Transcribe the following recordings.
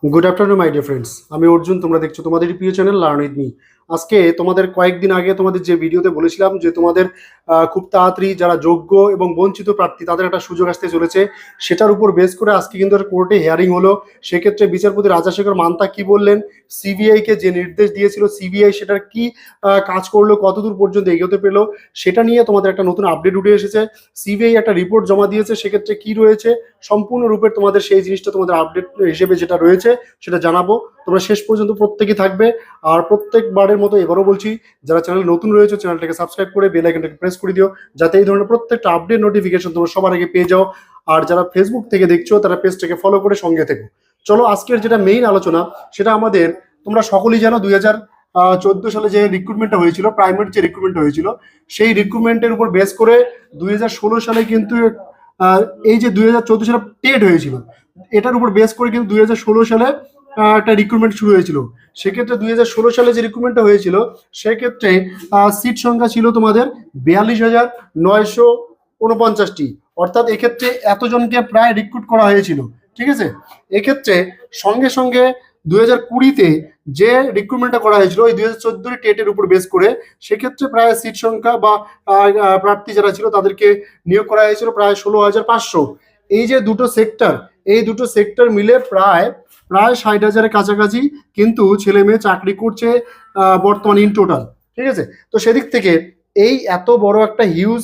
Good afternoon my dear friends, আমি অর্জুন। তোমরা দেখছো তোমাদের প্রিয় চ্যানেল লার্ন উইথ মি। আজকে তোমাদের কয়েকদিন আগে তোমাদের যে ভিডিওতে বলেছিলাম যে তোমাদের খুব তাড়াতাড়ি যারা যোগ্য এবং বঞ্চিত প্রার্থী তাদের একটা সুযোগ আসতে চলেছে, সেটার উপর বেস করে আজকে কিন্তু একটা কোর্টে হিয়ারিং হলো। সেক্ষেত্রে বিচারপতি রাজাশেখর মান্তা কি বললেন, সিবিআইকে যে নির্দেশ দিয়েছিল সিবিআই সেটার কি কাজ করলো, কতদূর পর্যন্ত এগোতে পেলো, সেটা নিয়ে তোমাদের একটা নতুন আপডেট উঠে এসেছে। সিবিআই একটা রিপোর্ট জমা দিয়েছে, সেক্ষেত্রে কি রয়েছে সম্পূর্ণরূপে তোমাদের সেই জিনিসটা তোমাদের আপডেট হিসেবে যেটা রয়েছে সেটা জানাবো। তোমরা শেষ পর্যন্ত প্রত্যেকেই থাকবে। আর প্রত্যেকবারের মতো এবারও বলছি, যারা চ্যানেল নতুন রয়েছে চ্যানেলটাকে সাবস্ক্রাইব করে বেল আইকনটাকে প্রেস করে দিও, যাতে এই ধরনের প্রত্যেকটা আপডেট নোটিফিকেশন তোমরা সবার আগে পেয়ে যাও। আর যারা ফেসবুক থেকে দেখছো তারা পেজটাকে ফলো করে সঙ্গে থেকো। চলো আজকের যেটা মেইন আলোচনা, সেটা আমাদের তোমরা সকলেই জানো 2014 সালে যে রিক্রুটমেন্টটা হয়েছিল, প্রাইমারি যে রিক্রুটমেন্টটা হয়েছিল, সেই রিক্রুটমেন্টের উপর বেস করে 2016 সালে কিন্তু এই যে 2014 সালে টেট হয়েছিল, এটার উপর বেস করে কিন্তু 2016 সালে একটা রিক্রুটমেন্ট শুরু হয়েছিল। সেক্ষেত্রে 2016 সালে যে রিক্রুটমেন্টটা হয়েছিল, সেক্ষেত্রে সিট সংখ্যা ছিল তোমাদের 42,949টি। অর্থাৎ এক্ষেত্রে এতজনকে প্রায় রিক্রুট করা হয়েছিল। ঠিক আছে, এক্ষেত্রে সঙ্গে সঙ্গে 2020-তে যে রিক্রুটমেন্টটা করা হয়েছিল ওই 2014 টেটের উপর বেস করে, সেক্ষেত্রে প্রায় সিট সংখ্যা বা প্রার্থী যারা ছিল তাদেরকে নিয়োগ করা হয়েছিল প্রায় 16,500। এই যে দুটো সেক্টর, এই দুটো সেক্টর মিলে প্রায় 60,000-এর কাছাকাছি কিন্তু ছেলে মেয়ে চাকরি করছে বর্তমানে ইন টোটাল। ঠিক আছে, তো সেদিক থেকে এই এত বড় একটা হিউজ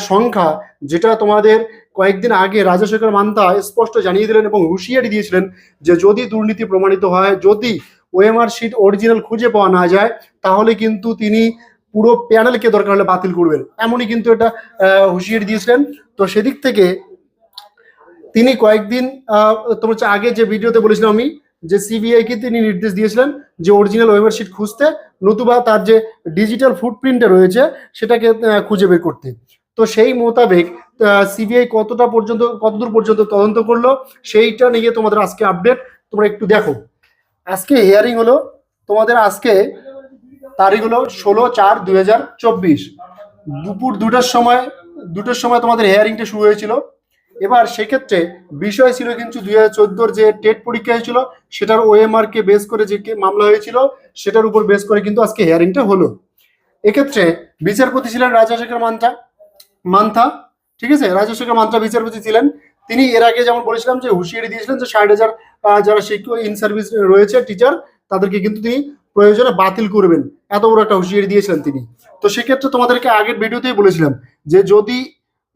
সংখ্যা, যেটা তোমাদের কয়েকদিন আগে রাজাশেখর মান্তা স্পষ্ট জানিয়ে দিলেন এবং হুঁশিয়ারি দিয়েছিলেন যে যদি দুর্নীতি প্রমাণিত হয়, যদি ওএমআর শিট অরিজিনাল খুঁজে পাওয়া না যায়, তাহলে কিন্তু তিনি পুরো প্যানেলকে দরকার হলে বাতিল করবেন, এমনই কিন্তু এটা হুঁশিয়ারি দিয়েছিলেন। তো সেদিক থেকে তিনি কয়েকদিন তোমার হচ্ছে আগে যে ভিডিওতে বলেছিলাম আমি, যে সিবিআই কে তিনি নির্দেশ দিয়েছিলেন যে অরিজিনাল ওয়েবার শিট খুঁজতে, নতুবা তার যে ডিজিটাল ফুটপ্রিন্টে রয়েছে সেটাকে খুঁজে বের করতে। তো সেই মোতাবেক সিবিআই কতদূর পর্যন্ত তদন্ত করলো, সেইটা নিয়ে তোমাদের আজকে আপডেট। তোমরা একটু দেখো, আজকে হিয়ারিং হলো তোমাদের, আজকে তারিখ হলো 16/4/2024, দুপুর 2টার সময় তোমাদের হিয়ারিংটা শুরু হয়েছিল। এবার সেক্ষেত্রে বিষয় ছিল কিন্তু 2014 যে টেট পরীক্ষা হয়েছিল সেটার ওএমআর কে বেস করে যে মামলা হয়েছিল সেটার উপর বেস করে কিন্তু আজকে হিয়ারিংটা হলো। এক্ষেত্রে বিচারপতি ছিলেন রাজাশেখর মান্থা। ঠিক আছে, রাজাশেখর মান্থা বিচারপতি ছিলেন। তিনি এর আগে যেমন বলেছিলাম যে হুঁশিয়ারি দিয়েছিলেন যে 60,000 যারা শিক্ষক ইন সার্ভিস রয়েছে টিচার, তাদেরকে কিন্তু তিনি প্রয়োজনে বাতিল করবেন, এত বড় একটা হুঁশিয়ারি দিয়েছিলেন তিনি। তো সেক্ষেত্রে তোমাদেরকে আগের ভিডিওতেই বলেছিলাম যে যদি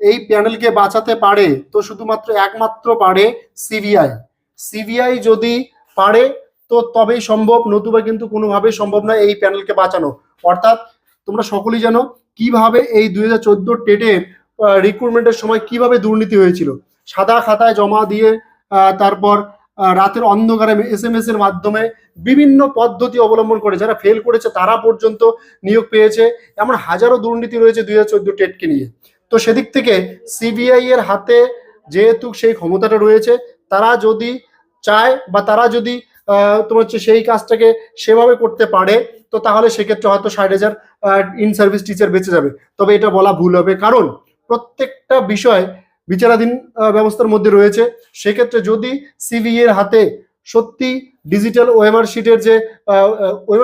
এই প্যানেলকে বাঁচাতে পারে তো শুধুমাত্র একমাত্র পারে সিবিআই। সিবিআই যদি পারে তো তবেই সম্ভব, নতুবা কিন্তু কোনোভাবেই সম্ভব নয় এই প্যানেলকে বাঁচানো। অর্থাৎ তোমরা সকলেই জানো কিভাবে এই 2014 টেটের রিক্রুটমেন্টের সময় কিভাবে দুর্নীতি হয়েছিল। সাদা খাতায় জমা দিয়ে তারপর রাতের অন্ধকারে SMS এর মাধ্যমে বিভিন্ন পদ্ধতি অবলম্বন করে যারা ফেল করেছে তারা পর্যন্ত নিয়োগ পেয়েছে। এমন হাজারো দুর্নীতি রয়েছে 2014 টেটকে নিয়ে। তো সেদিক থেকে সিবিআই এর হাতে যেহেতু সেই ক্ষমতাটা রয়েছে, তারা যদি চায় বা তারা যদি তোমার হচ্ছে সেই কাজটাকে সেভাবে করতে পারে, তো তাহলে সেক্ষেত্রে হয়তো 60,000 ইন সার্ভিস টিচার বেঁচে যাবে। তবে এটা বলা ভুল হবে, কারণ প্রত্যেকটা বিষয় বিচারাধীন ব্যবস্থার মধ্যে রয়েছে। সেক্ষেত্রে যদি সিবিআই এর হাতে সত্যি ডিজিটাল ওএমআর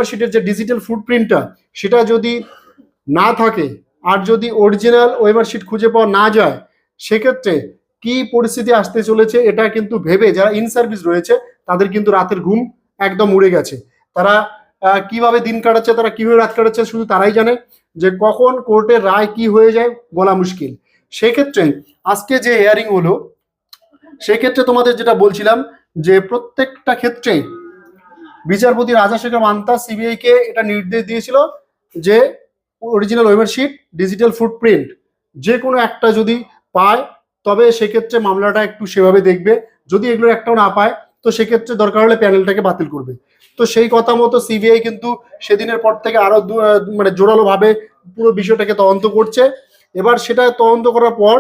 শিটের যে ডিজিটাল ফুটপ্রিন্টটা সেটা যদি না থাকে, আর যদি অরিজিনাল ওয়েমার শিট খুঁজে পাওয়া না যায়, সেক্ষেত্রে কি পরিস্থিতি আসতে চলেছে এটা কিন্তু ভেবে যারা ইন সার্ভিস রয়েছে তাদের কিন্তু রাতের ঘুম একদম উড়ে গেছে। তারা কিভাবে দিন কাটাচ্ছে, তারা কিভাবে রাত কাটাচ্ছে শুধু তারাই জানে, যে কখন কোর্টের রায় কি হয়ে যায় বলা মুশকিল। সেক্ষেত্রে আজকে যে হিয়ারিং হলো, সেক্ষেত্রে তোমাদের যেটা বলছিলাম যে প্রত্যেকটা ক্ষেত্রে বিচারপতি রাজাশেখর মান্তা সিবিআই কে এটা নির্দেশ দিয়েছিল যে অরিজিনাল ওয়েবার শিট, ডিজিটাল ফুটপ্রিন্ট যে কোনো একটা যদি পায় তবে সেক্ষেত্রে মামলাটা একটু সেভাবে দেখবে। যদি এগুলো একটাও না পায় তো সেক্ষেত্রে দরকার হলে প্যানেলটাকে বাতিল করবে। তো সেই কথা মতো সিবিআই কিন্তু সেদিনের পর থেকে আরো মানে জোরালো ভাবে পুরো বিষয়টাকে তদন্ত করছে। এবার সেটা তদন্ত করার পর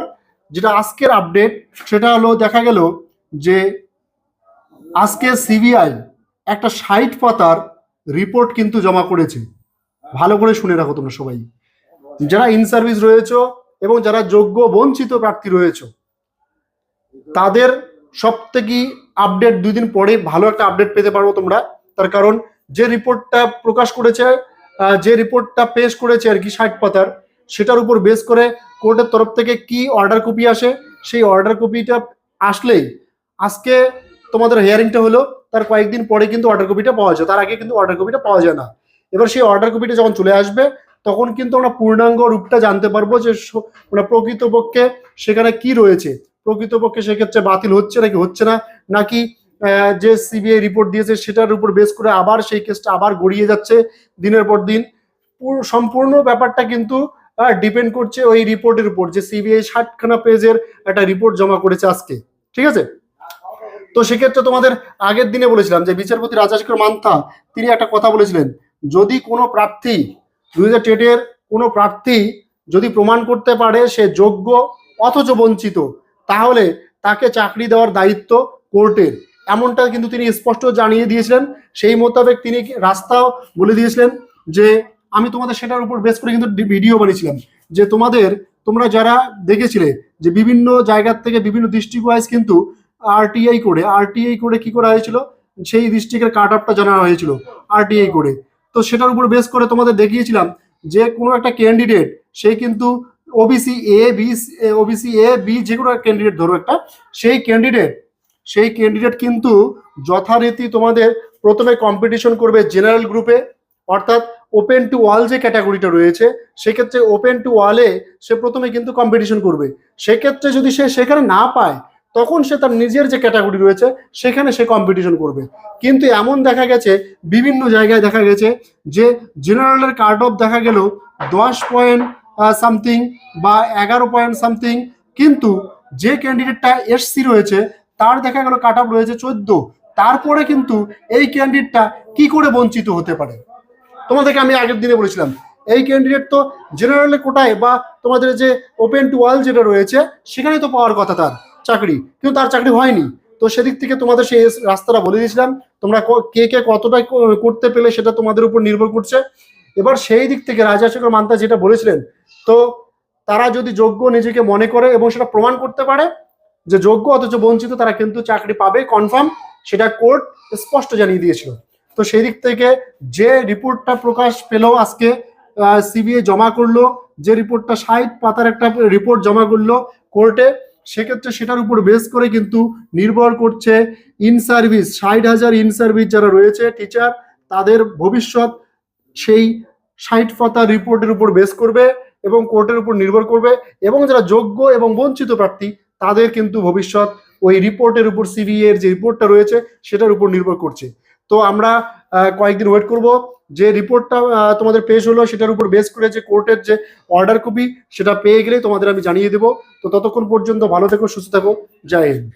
যেটা আজকের আপডেট, সেটা হলো দেখা গেল যে আজকে সিবিআই একটা 60 পাতার রিপোর্ট কিন্তু জমা করেছে। ভালো করে শুনে রাখো তোমরা সবাই, যারা ইন সার্ভিস রয়েছে এবং যারা যোগ্য বঞ্চিত প্রার্থী রয়েছে, তাদের সব থেকে আপডেট 2 দিন পরে ভালো একটা আপডেট পেতে পারবো তোমরা। তার কারণ যে রিপোর্টটা প্রকাশ করেছে, যে রিপোর্টটা পেশ করেছে আর কি 60 পাতার, সেটার উপর বেস করে কোর্টের তরফ থেকে কি অর্ডার কপি আসে, সেই অর্ডার কপিটা আসলেই, আজকে তোমাদের হিয়ারিংটা হলো, তার কয়েকদিন পরে কিন্তু অর্ডার কপিটা পাওয়া যায়, তার আগে কিন্তু অর্ডার কপিটা পাওয়া যায় না। এবার সেই অর্ডার কপিটা যখন চলে আসবে তখন কিন্তু আমরা পূর্ণাঙ্গ রূপটা জানতে পারবো যে মানে প্রকৃতপক্ষে সেখানে কি রয়েছে, প্রকৃতপক্ষে সেক্ষেত্রে বাতিল হচ্ছে নাকি হচ্ছে না, নাকি যে সিবিআই রিপোর্ট দিয়েছে সেটার উপর বেস করে আবার সেই কেসটা আবার গড়িয়ে যাচ্ছে দিনের পর দিন। সম্পূর্ণ ব্যাপারটা কিন্তু ডিপেন্ড করছে ওই রিপোর্টের উপর, যে সিবিআই 60খানা পেজের একটা রিপোর্ট জমা করেছে আজকে, ঠিক আছে। তো সেক্ষেত্রে তোমাদের আগের দিনে বলেছিলাম যে বিচারপতি রাজাশেখর মান্থা তিনি একটা কথা বলেছিলেন, যদি কোনো প্রার্থী 2000 কোনো প্রার্থী যদি প্রমাণ করতে পারে সে যোগ্য অথচ বঞ্চিত, তাহলে তাকে চাকরি দেওয়ার দায়িত্ব কোর্টের, এমনটা কিন্তু তিনি স্পষ্ট জানিয়ে দিয়েছিলেন। সেই মোতাবেক তিনি রাস্তাও বলে দিয়েছিলেন যে আমি তোমাদের সেটার উপর বেস করে কিন্তু ভিডিও বানিয়েছিলাম, যে তোমরা যারা দেখেছিলে যে বিভিন্ন জায়গার থেকে বিভিন্ন ডিস্ট্রিক্ট ওয়াইজ কিন্তু আরটিআই করে কি করা হয়েছিল, সেই ডিস্ট্রিক্টের কাট অফটা জানা হয়েছিল আরটিআই করে। তো সেটার উপর বেস করে তোমাদের দেখিয়েছিলাম যে কোনো একটা ক্যান্ডিডেট সে কিন্তু ওবিসি এ বি যে কোনো ক্যান্ডিডেট ধরো একটা, সেই ক্যান্ডিডেট কিন্তু যথারীতি তোমাদের প্রথমে কম্পিটিশন করবে জেনারেল গ্রুপে, অর্থাৎ ওপেন টু অল যে ক্যাটাগরিটা রয়েছে সেক্ষেত্রে ওপেন টু অলে সে প্রথমে কিন্তু কম্পিটিশন করবে। সেক্ষেত্রে যদি সে সেখানে না পায় তখন সে তার নিজের যে ক্যাটাগরি রয়েছে সেখানে সে কম্পিটিশন করবে। কিন্তু এমন দেখা গেছে, বিভিন্ন জায়গায় দেখা গেছে যে জেনারেলের কাট অফ দেখা গেল 10 পয়েন্ট সামথিং বা 11 পয়েন্ট সামথিং, কিন্তু যে ক্যান্ডিডেটটা এসসি রয়েছে তার দেখা গেল কাট অফ রয়েছে 14। তারপরে কিন্তু এই ক্যান্ডিডেটটা কি করে বঞ্চিত হতে পারে? তোমাদেরকে আমি আগের দিনে বলেছিলাম এই ক্যান্ডিডেট তো জেনারেল কোটায় বা তোমাদের যে ওপেন টু অল যেটা রয়েছে সেখানে তো পাওয়ার কথা তার চাকরি, কিন্তু তার চাকরি হয়নি। তো সেদিক থেকে তোমাদের সেই রাস্তাটা বলে দিয়েছিলাম, তোমরা কে কে কতটা করতে পেলে সেটা তোমাদের উপর নির্ভর করছে। এবার সেই দিক থেকে রাজাশেখর মান্থা যেটা বলেছিলেন, তো তারা যদি যোগ্য নিজেকে মনে করে এবং সেটা প্রমাণ করতে পারে যে যোগ্য অথচ বঞ্চিত, তারা কিন্তু চাকরি পাবে কনফার্ম, সেটা কোর্ট স্পষ্ট জানিয়ে দিয়েছিল। তো সেই দিক থেকে যে রিপোর্টটা প্রকাশ পেল আজকে, সিবিআই জমা করলো, যে রিপোর্টটা 60 পাতার একটা রিপোর্ট জমা করলো কোর্টে, সেক্ষেত্রে সেটার উপর বেস করে কিন্তু নির্ভর করছে ইন সার্ভিস 60,000 ইন সার্ভিস যারা রয়েছে টিচার, তাদের ভবিষ্যৎ সেই 60 পাতা রিপোর্টের উপর বেস করবে এবং কোর্টের উপর নির্ভর করবে, এবং যারা যোগ্য এবং বঞ্চিত প্রার্থী তাদের কিন্তু ভবিষ্যৎ ওই রিপোর্টের উপর, সিবিআই এর যে রিপোর্টটা রয়েছে সেটার উপর নির্ভর করছে। তো আমরা কয়েকদিন ওয়েট করব, যে রিপোর্টটা তোমাদের পেশ হলো সেটার উপর বেস করে যে কোর্টের যে অর্ডার কপি সেটা পেয়ে গেলে তোমাদের আমি জানিয়ে দেবো। তো ততক্ষণ পর্যন্ত ভালো থেকো, সুস্থ থাকো, জয় হিন্দ।